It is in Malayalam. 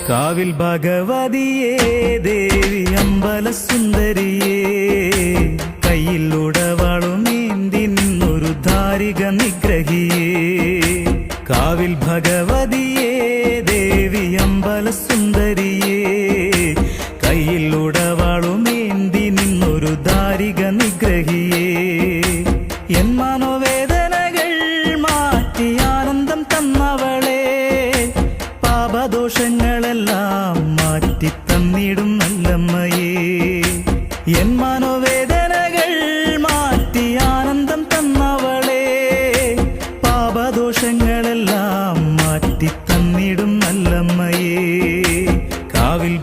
കാവിൽ ഭഗവതിയേ ദേവി അമ്പല സുന്ദരിയേ കയ്യിൽ ഉടവാളുമേന്തി നിന്നൊരു ധാരിക നിഗ്രഹിയേ കാവിൽ ഭഗവതിയേ ദേവി അമ്പല സുന്ദരിയേ കയ്യിൽ ഉടവാളുമേന്തി നിന്നൊരു ധാരിക നിഗ്രഹിയേ എൻ മനോവേദനകൾ മാറ്റി ആനന്ദം തന്നവളെ പാപദോഷങ്ങളെല്ലാം മാറ്റി തന്നിടും നല്ലമ്മയേ എൻ മനോവേദനകൾ മാറ്റി ആനന്ദം തന്നവളെ പാപദോഷങ്ങളെല്ലാം മാറ്റി തന്നിടും നല്ലമ്മയേ കാവിൽ